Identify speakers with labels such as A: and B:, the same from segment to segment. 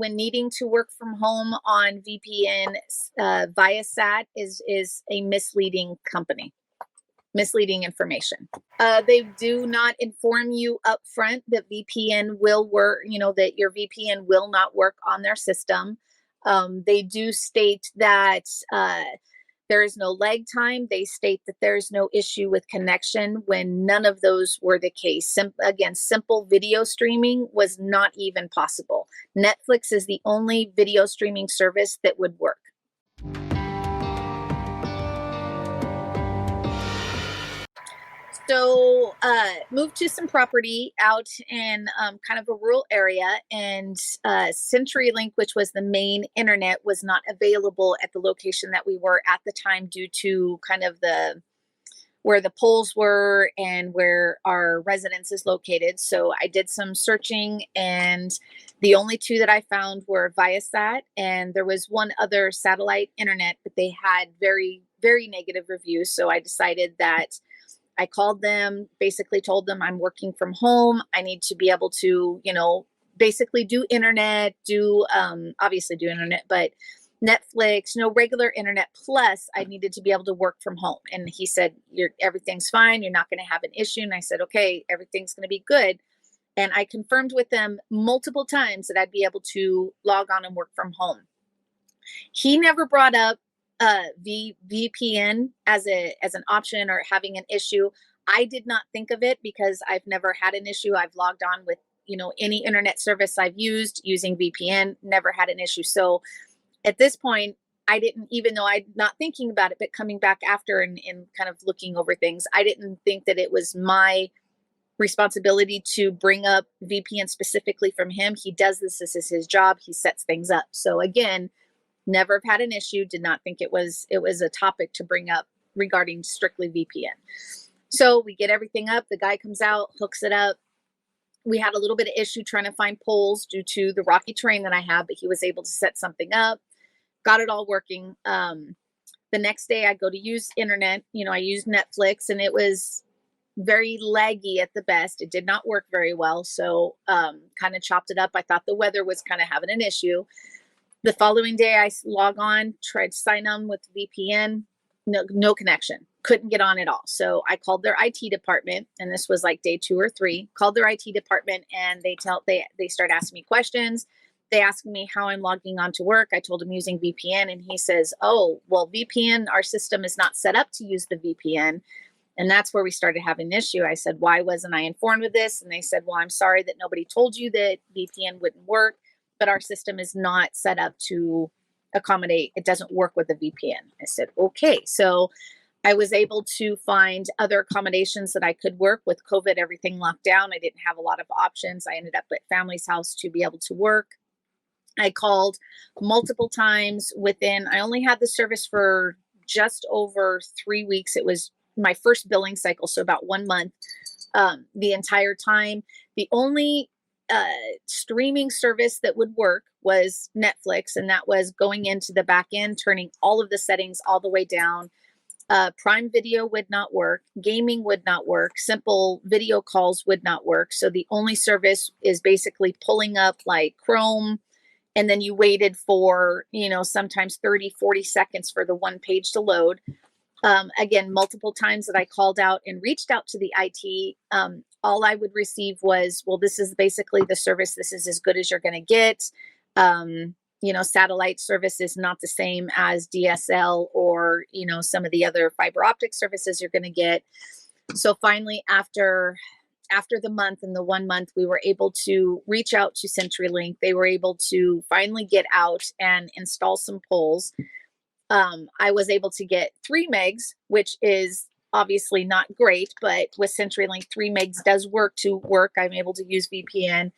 A: when needing to work from home on VPN, Viasat is a misleading company, misleading information. They do not inform you up front that VPN will work, that your VPN will not work on their system. They do state that there is no lag time. They state that there's no issue with connection when none of those were the case. Again, simple video streaming was not even possible. Netflix is the only video streaming service that would work. So moved to some property out in kind of a rural area, and CenturyLink, which was the main internet, was not available at the location that we were at the time due to kind of where the poles were and where our residence is located. So I did some searching, and the only two that I found were Viasat, and there was one other satellite internet, but they had very, very negative reviews. So I decided that I called them, basically told them I'm working from home. I need to be able to, basically do internet, obviously do internet, but Netflix, regular internet. Plus I needed to be able to work from home. And he said, everything's fine. You're not going to have an issue. And I said, okay, everything's going to be good. And I confirmed with them multiple times that I'd be able to log on and work from home. He never brought up VPN as an option or having an issue. I did not think of it because I've never had an issue. I've logged on with, any internet service I've used using VPN, never had an issue. So at this point, I didn't, even though I'm not thinking about it, but coming back after and kind of looking over things, I didn't think that it was my responsibility to bring up VPN specifically from him. He does this. This is his job. He sets things up. So again, never have had an issue. Did not think it was a topic to bring up regarding strictly VPN. So we get everything up. The guy comes out, hooks it up. We had a little bit of issue trying to find poles due to the rocky terrain that I have, but he was able to set something up. Got it all working. The next day I go to use internet. I used Netflix, and it was very laggy at the best. It did not work very well. So kind of chopped it up. I thought the weather was kind of having an issue. The following day, I log on, tried to sign on with VPN, no connection, couldn't get on at all. So I called their IT department, and this was like day 2 or 3. Called their IT department, and they start asking me questions. They asked me how I'm logging on to work. I told him using VPN, and he says, "Oh, well, VPN, our system is not set up to use the VPN." And that's where we started having an issue. I said, "Why wasn't I informed of this?" And they said, "Well, I'm sorry that nobody told you that VPN wouldn't work, but our system is not set up to accommodate. It doesn't work with a VPN." I said, okay. So I was able to find other accommodations that I could work with. COVID, everything locked down. I didn't have a lot of options. I ended up at family's house to be able to work. I called multiple times I only had the service for just over 3 weeks. It was my first billing cycle, so about 1 month. The entire time, the only streaming service that would work was Netflix, and that was going into the back end, turning all of the settings all the way down. Prime Video would not work. Gaming would not work. Simple video calls would not work. So the only service is basically pulling up like Chrome, and then you waited for, sometimes 30, 40 seconds for the one page to load. Again, multiple times that I called out and reached out to the IT, all I would receive was, well, this is basically the service. This is as good as you're going to get. Satellite service is not the same as DSL or, some of the other fiber optic services you're going to get. So finally, after the month and the 1 month, we were able to reach out to CenturyLink. They were able to finally get out and install some poles. I was able to get 3 megs, which is obviously not great, but with CenturyLink, 3 megs does work to work. I'm able to use VPN.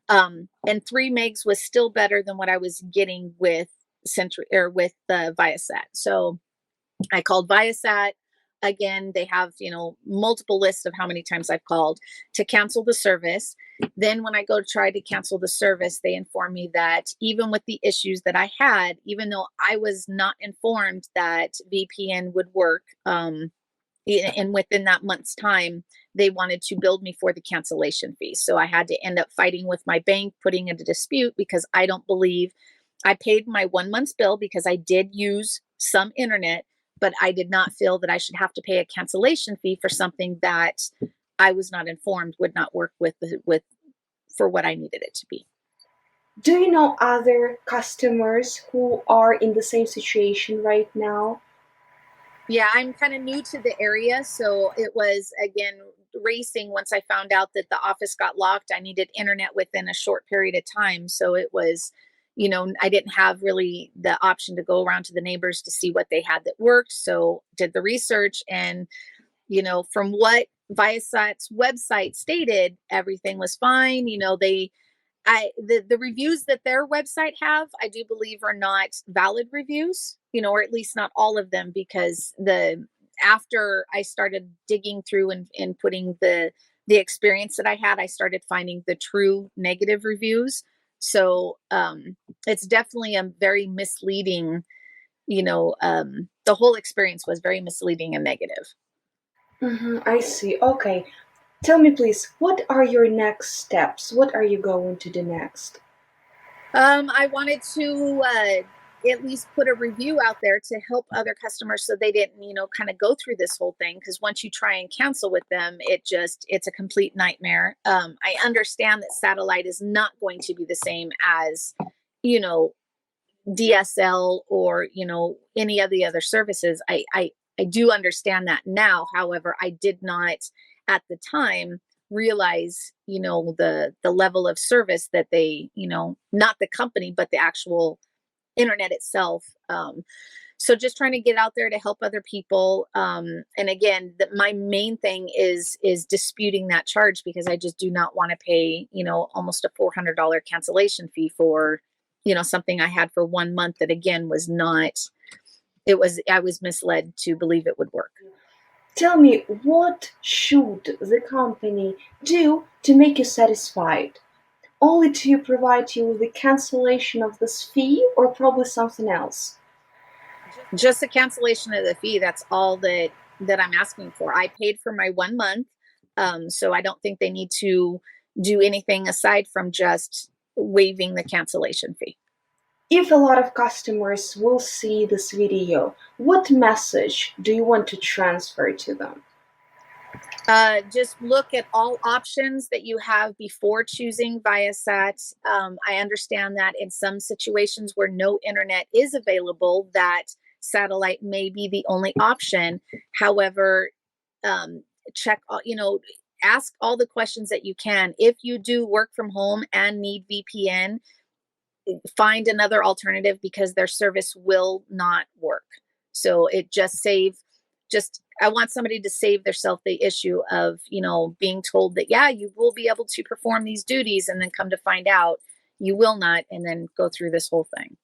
A: And 3 megs was still better than what I was getting with Viasat. So I called Viasat. Again, they have, multiple lists of how many times I've called to cancel the service. Then when I go to try to cancel the service, they inform me that even with the issues that I had, even though I was not informed that VPN would work, and within that month's time, they wanted to bill me for the cancellation fee. So I had to end up fighting with my bank, putting in a dispute because I don't believe I paid my 1 month's bill because I did use some internet, but I did not feel that I should have to pay a cancellation fee for something that I was not informed would not work with for what I needed it to be.
B: Do you know other customers who are in the same situation right now?
A: Yeah, I'm kind of new to the area, so it was again racing once I found out that the office got locked. I needed internet within a short period of time, so it was, I didn't have really the option to go around to the neighbors to see what they had that worked. So did the research, and from what Viasat's website stated, everything was fine. The reviews that their website have, I do believe are not valid reviews, or at least not all of them, because after I started digging through and putting the experience that I had, I started finding the true negative reviews. So it's definitely a very misleading, the whole experience was very misleading and negative.
B: I see. Okay. Tell me, please, what are your next steps? What are you going to do next?
A: I wanted to at least put a review out there to help other customers so they didn't, kind of go through this whole thing. Because once you try and cancel with them, it's a complete nightmare. I understand that satellite is not going to be the same as, you know, DSL or, any of the other services. I do understand that now. However, I did not at the time realize, the level of service that they, not the company, but the actual internet itself. So just trying to get out there to help other people. And again, my main thing is disputing that charge, because I just do not want to pay, almost a $400 cancellation fee for, something I had for 1 month that again was not, I was misled to believe it would work.
B: Tell me, what should the company do to make you satisfied? Only to provide you with the cancellation of this fee or probably something else?
A: Just the cancellation of the fee. That's all that I'm asking for. I paid for my 1 month. So I don't think they need to do anything aside from just waiving the cancellation fee.
B: If a lot of customers will see this video, what message do you want to transfer to them?
A: Just look at all options that you have before choosing Viasat. I understand that in some situations where no internet is available, that satellite may be the only option. However, check, ask all the questions that you can. If you do work from home and need VPN, find another alternative, because their service will not work. So it just I want somebody to save themselves the issue of, being told that, yeah, you will be able to perform these duties, and then come to find out you will not, and then go through this whole thing.